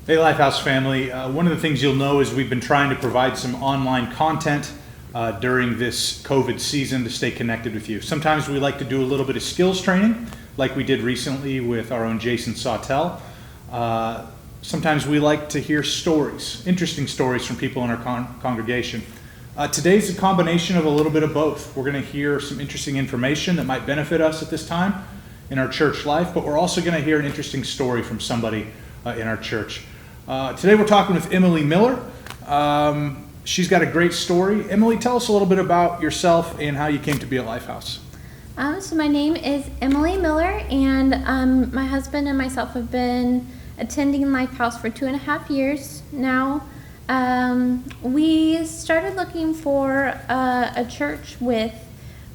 Hey Lifehouse family, one of the things you'll know is we've been trying to provide some online content during this COVID season to stay connected with you. Sometimes we like to do a little bit of skills training, like we did recently with our own Jason Sawtell. Sometimes we like to hear stories, interesting stories from people in our congregation. Today's a combination of a little bit of both. We're going to hear some interesting information that might benefit us at this time in our church life, but we're also going to hear an interesting story from somebody in our church. Today we're talking with Emily Miller. She's got a great story. Emily, tell us a little bit about yourself and how you came to be at Lifehouse. So my name is Emily Miller, and my husband and myself have been attending Lifehouse for 2.5 years now. We started looking for a church with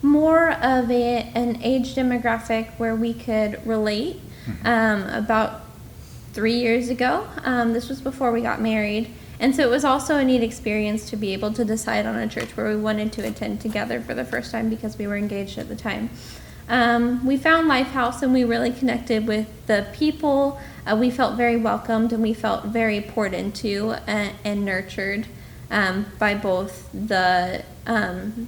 more of an age demographic where we could relate. About 3 years ago. This was before we got married. And so it was also a neat experience to be able to decide on a church where we wanted to attend together for the first time because we were engaged at the time. We found Lifehouse and we really connected with the people. We felt very welcomed and we felt very poured into and nurtured by both the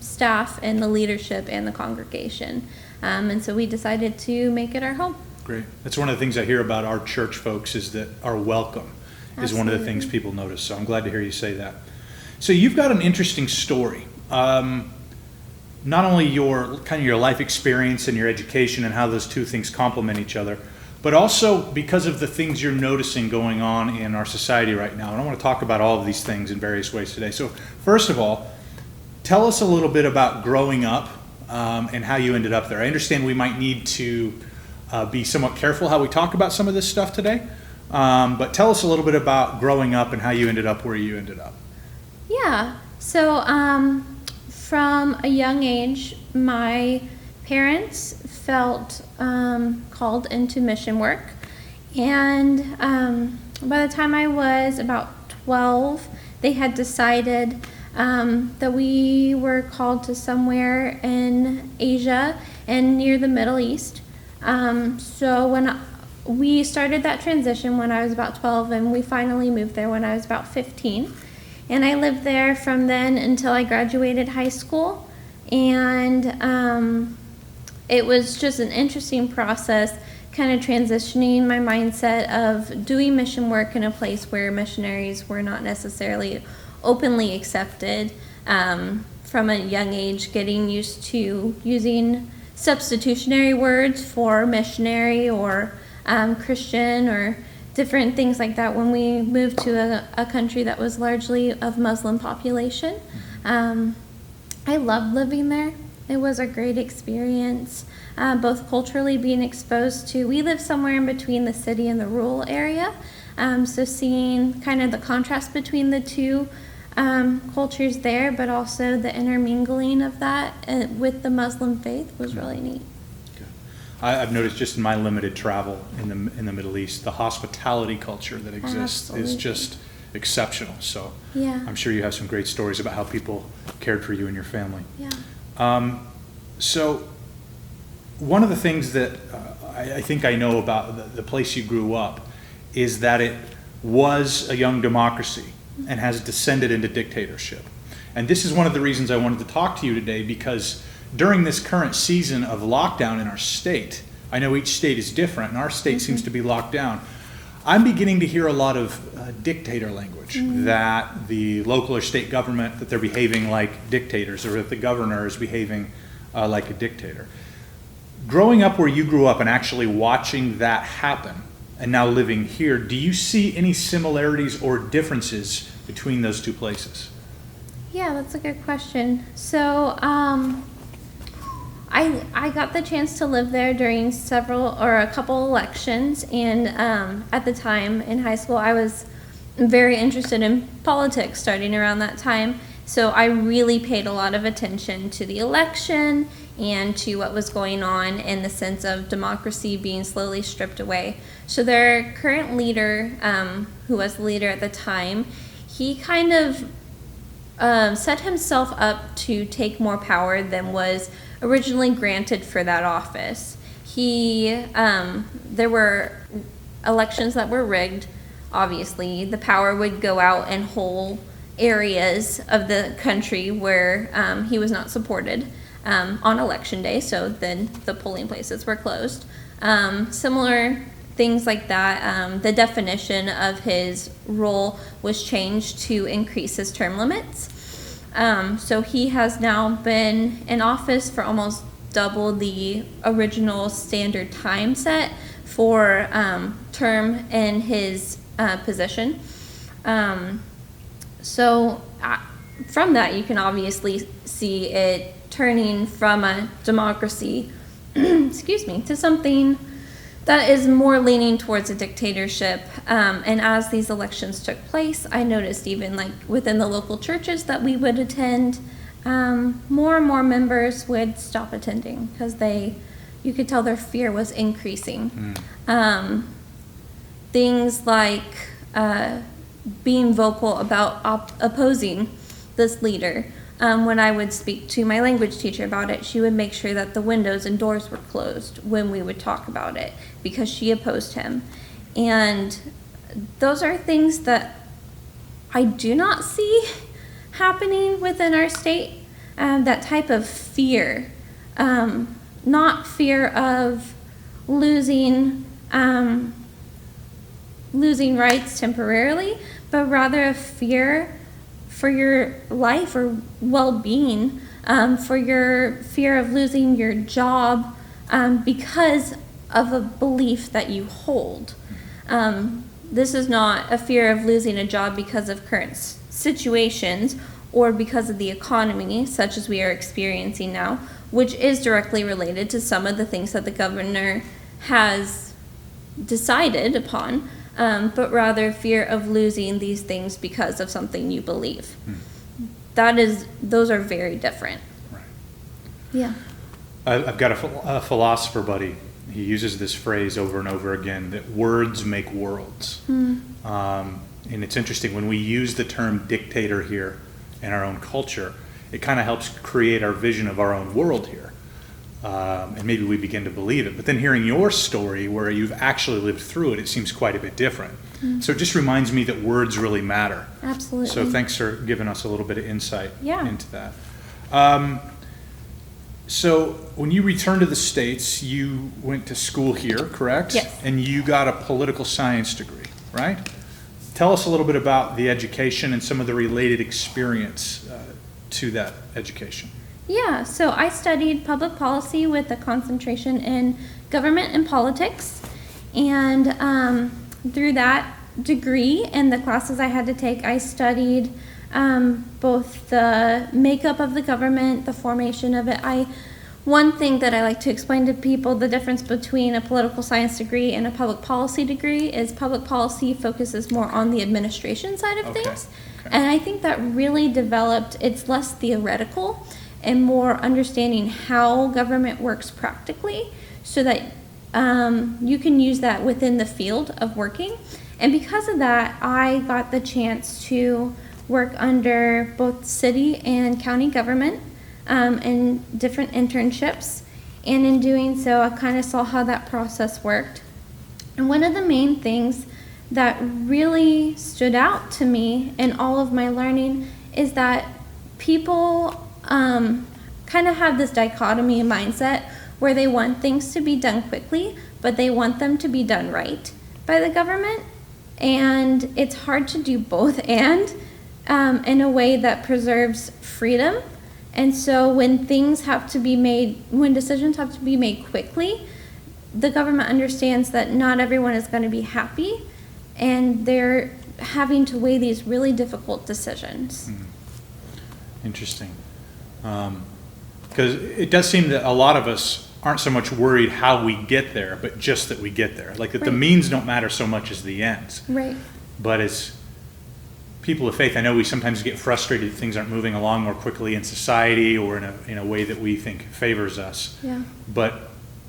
staff and the leadership and the congregation. And so we decided to make it our home. Great. That's one of the things I hear about our church folks is that our welcome is one of the things people notice. So I'm glad to hear you say that. So you've got an interesting story. Not only your life experience and your education and how those two things complement each other, but also because of the things you're noticing going on in our society right now. And I want to talk about all of these things in various ways today. So first of all, tell us a little bit about growing up and how you ended up there. I understand we might need to be somewhat careful how we talk about some of this stuff today, but tell us a little bit about growing up and how you ended up where you ended up. Yeah, so from a young age, my parents felt called into mission work, and by the time I was about 12, they had decided that we were called to somewhere in Asia and near the Middle East. So when we started that transition when I was about 12, and we finally moved there when I was about 15. And I lived there from then until I graduated high school. And it was just an interesting process, kind of transitioning my mindset of doing mission work in a place where missionaries were not necessarily openly accepted. From a young age, getting used to using substitutionary words for missionary or Christian or different things like that when we moved to a country that was largely of Muslim population. I loved living there. It was a great experience, both culturally being exposed to, we live somewhere in between the city and the rural area, so seeing kind of the contrast between the two cultures there, but also the intermingling of that with the Muslim faith was really neat. Good. I've noticed just in my limited travel in the Middle East, the hospitality culture that exists is just exceptional. So yeah. I'm sure you have some great stories about how people cared for you and your family. Yeah. So one of the things that I think I know about the place you grew up is that it was a young democracy and has descended into dictatorship. And this is one of the reasons I wanted to talk to you today, because during this current season of lockdown in our state, I know each state is different, and our state seems to be locked down. I'm beginning to hear a lot of dictator language, that the local or state government, that they're behaving like dictators, or that the governor is behaving like a dictator. Growing up where you grew up and actually watching that happen, and now living here, do you see any similarities or differences between those two places? Yeah, that's a good question. So I got the chance to live there during a couple elections, and at the time in high school I was very interested in politics starting around that time. So I really paid a lot of attention to the election and to what was going on in the sense of democracy being slowly stripped away. So their current leader, who was the leader at the time, he kind of set himself up to take more power than was originally granted for that office. There were elections that were rigged. obviously the power would go out in whole areas of the country where he was not supported on election day, so then the polling places were closed. Similar things like that. The definition of his role was changed to increase his term limits. So he has now been in office for almost double the original standard time set for term in his position. So from that, you can obviously see it turning from a democracy, excuse me, to something that is more leaning towards a dictatorship. And as these elections took place, I noticed even like within the local churches that we would attend, more and more members would stop attending because you could tell their fear was increasing. Things like being vocal about opposing this leader. When I would speak to my language teacher about it, she would make sure that the windows and doors were closed when we would talk about it because she opposed him. And those are things that I do not see happening within our state. That type of fear, not fear of losing rights temporarily, but rather a fear for your life or well-being, for your fear of losing your job because of a belief that you hold. This is not a fear of losing a job because of current situations or because of the economy, such as we are experiencing now, which is directly related to some of the things that the governor has decided upon. But rather fear of losing these things because of something you believe. Those are very different. Right. Yeah. I've got a philosopher buddy. He uses this phrase over and over again, that words make worlds. And it's interesting, when we use the term dictator here in our own culture, it kind of helps create our vision of our own world here. And maybe we begin to believe it. But then hearing your story where you've actually lived through it, it seems quite a bit different. So it just reminds me that words really matter. Absolutely. So thanks for giving us a little bit of insight into that. So when you returned to the States, you went to school here, correct? Yes. And you got a political science degree, right? Tell us a little bit about the education and some of the related experience to that education. Yeah, so I studied public policy with a concentration in government and politics. And through that degree and the classes I had to take, I studied both the makeup of the government, the formation of it. One thing that I like to explain to people, the difference between a political science degree and a public policy degree is public policy focuses more on the administration side of things. Okay. And I think that really developed, it's less theoretical and more understanding how government works practically so that you can use that within the field of working. And because of that, I got the chance to work under both city and county government in different internships. And in doing so, I kind of saw how that process worked. And one of the main things that really stood out to me in all of my learning is that people kind of have this dichotomy mindset where they want things to be done quickly, but they want them to be done right by the government. And it's hard to do both and in a way that preserves freedom. And so when decisions have to be made quickly, the government understands that not everyone is going to be happy, and they're having to weigh these really difficult decisions. Interesting. Because it does seem that a lot of us aren't so much worried how we get there, but just that we get there. Like that the means don't matter so much as the ends. Right. But as people of faith, I know we sometimes get frustrated that things aren't moving along more quickly in society or in a way that we think favors us. Yeah. But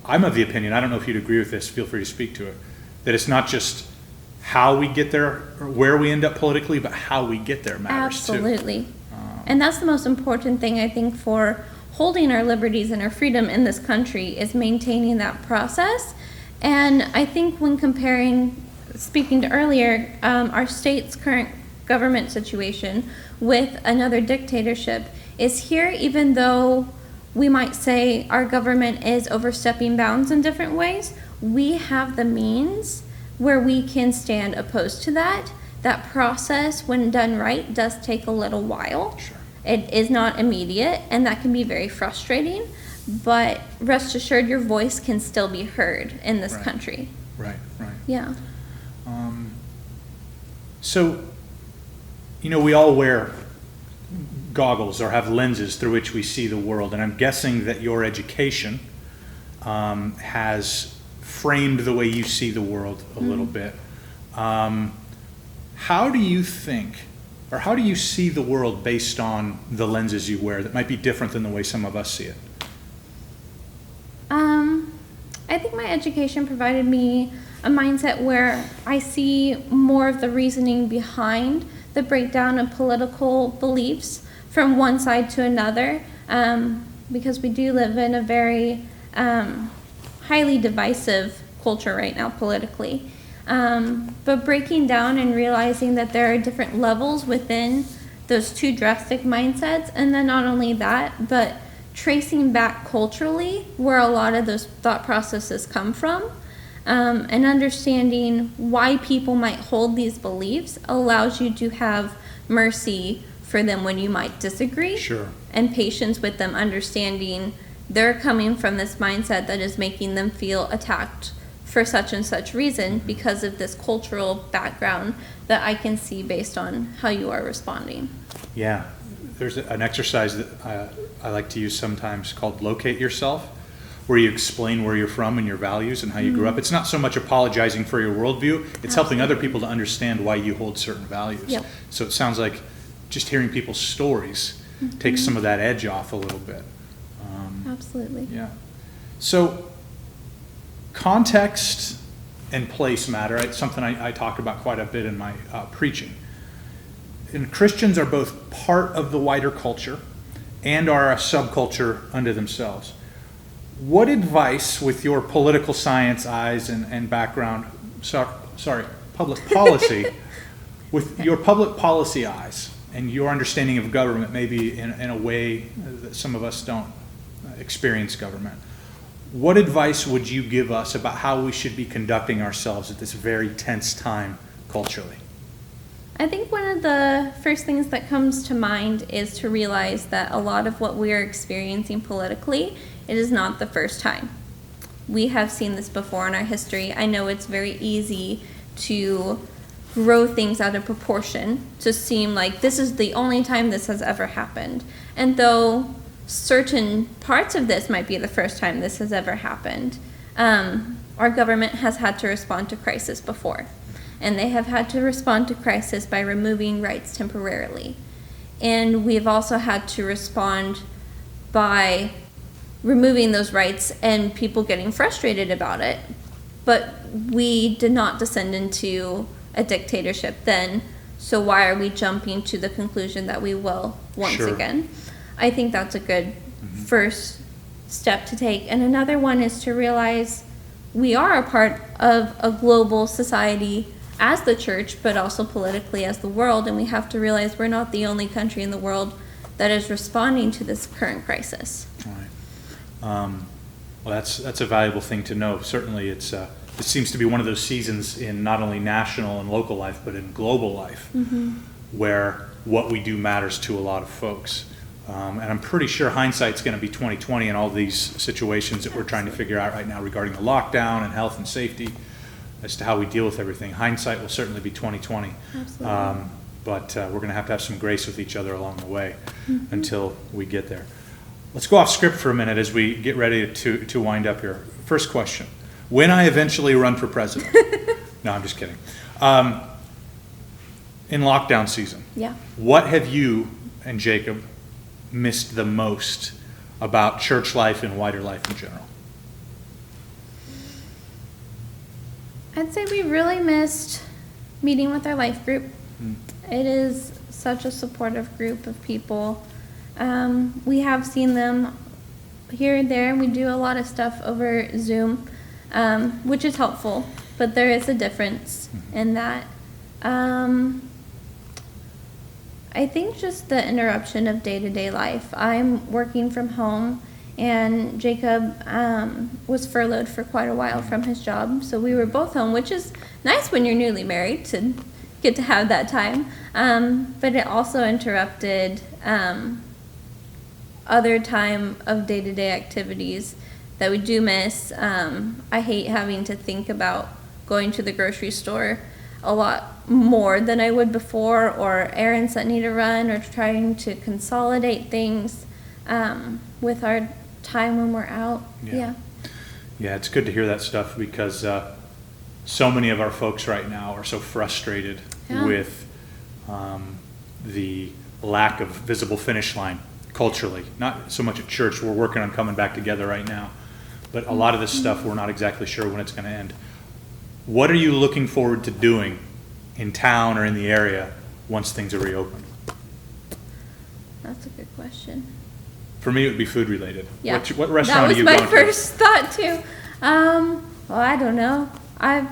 I'm of the opinion, I don't know if you'd agree with this, feel free to speak to it, that it's not just how we get there or where we end up politically, but how we get there matters too. Absolutely. And that's the most important thing, I think, for holding our liberties and our freedom in this country is maintaining that process. And I think when comparing speaking to earlier, our state's current government situation with another dictatorship is here, even though we might say our government is overstepping bounds in different ways, we have the means where we can stand opposed to that. That process, when done right, does take a little while. Sure. It is not immediate, and that can be very frustrating, but rest assured your voice can still be heard in this Right. country. Right. Yeah. So, we all wear goggles or have lenses through which we see the world, and I'm guessing that your education has framed the way you see the world a little bit. How do you think, or how do you see the world based on the lenses you wear that might be different than the way some of us see it? I think my education provided me a mindset where I see more of the reasoning behind the breakdown of political beliefs from one side to another, because we do live in a very highly divisive culture right now politically. But breaking down and realizing that there are different levels within those two drastic mindsets, and then not only that, but tracing back culturally where a lot of those thought processes come from, and understanding why people might hold these beliefs allows you to have mercy for them when you might disagree. Sure. And patience with them, understanding they're coming from this mindset that is making them feel attacked for such and such reason because of this cultural background that I can see based on how you are responding. Yeah, there's an exercise that I like to use sometimes called Locate Yourself, where you explain where you're from and your values and how you grew up. It's not so much apologizing for your worldview, it's helping other people to understand why you hold certain values. Yep. So it sounds like just hearing people's stories takes some of that edge off a little bit. Absolutely. Yeah. So context and place matter. It's something I talk about quite a bit in my preaching. And Christians are both part of the wider culture and are a subculture unto themselves. What advice, with your political science eyes and background, public policy, with your public policy eyes and your understanding of government, maybe in a way that some of us don't experience government, what advice would you give us about how we should be conducting ourselves at this very tense time culturally? I think one of the first things that comes to mind is to realize that a lot of what we are experiencing politically, it is not the first time. We have seen this before in our history. I know it's very easy to grow things out of proportion to seem like this is the only time this has ever happened. And though certain parts of this might be the first time this has ever happened, our government has had to respond to crisis before. And they have had to respond to crisis by removing rights temporarily. And we've also had to respond by removing those rights and people getting frustrated about it. But we did not descend into a dictatorship then, so why are we jumping to the conclusion that we will once Sure. again? I think that's a good first step to take. And another one is to realize we are a part of a global society as the church, but also politically as the world, and we have to realize we're not the only country in the world that is responding to this current crisis. All right. Well, that's a valuable thing to know. Certainly, it seems to be one of those seasons in not only national and local life, but in global life, where what we do matters to a lot of folks. And I'm pretty sure hindsight's going to be 2020 in all these situations that we're trying to figure out right now regarding the lockdown and health and safety, as to how we deal with everything. Hindsight will certainly be 2020. Absolutely. But we're going to have some grace with each other along the way until we get there. Let's go off script for a minute as we get ready to wind up here. First question. When I eventually run for president. No, I'm just kidding. In lockdown season, Yeah. what have you and Jacob missed the most about church life and wider life in general? I'd say we really missed meeting with our life group. It is such a supportive group of people. We have seen them here and there, and we do a lot of stuff over Zoom. which is helpful, but there is a difference in that. I think just the interruption of day-to-day life. I'm working from home, and Jacob was furloughed for quite a while from his job, so we were both home, which is nice when you're newly married to get to have that time. But it also interrupted other time of day-to-day activities that we do miss. I hate having to think about going to the grocery store a lot more than I would before, or errands that need to run, or trying to consolidate things with our time when we're out. Yeah, it's good to hear that stuff, because so many of our folks right now are so frustrated with the lack of visible finish line culturally. Not so much at church, we're working on coming back together right now, but a lot of this stuff we're not exactly sure when it's going to end. What are you looking forward to doing in town or in the area once things are reopened? That's a good question. For me, it would be food related. Yeah, What restaurant are you going to? that was my first thought too. Well, I don't know.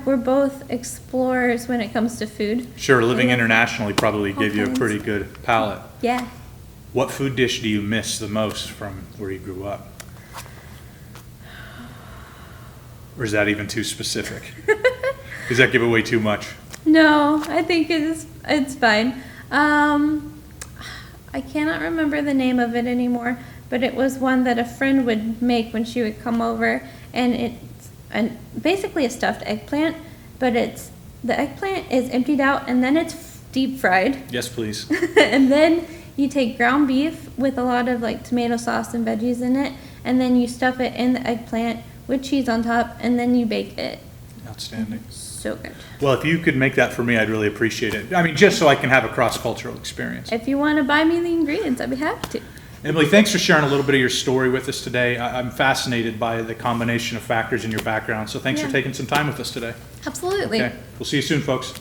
We're both explorers when it comes to food. Sure, living internationally probably gave you a kinds. pretty good palate. Yeah. What food dish do you miss the most from where you grew up? Or is that even too specific? Does that give away too much? No, I think it's fine. I cannot remember the name of it anymore, but it was one that a friend would make when she would come over, and it's basically a stuffed eggplant, but the eggplant is emptied out and then it's deep fried. Yes, please. And then you take ground beef with a lot of like tomato sauce and veggies in it, and then you stuff it in the eggplant with cheese on top, and then you bake it. Outstanding. So good. Well, if you could make that for me, I'd really appreciate it. I mean, just so I can have a cross-cultural experience. If you want to buy me the ingredients, I'd be happy to. Emily, thanks for sharing a little bit of your story with us today. I'm fascinated by the combination of factors in your background, so thanks for taking some time with us today. Absolutely. Okay, we'll see you soon, folks.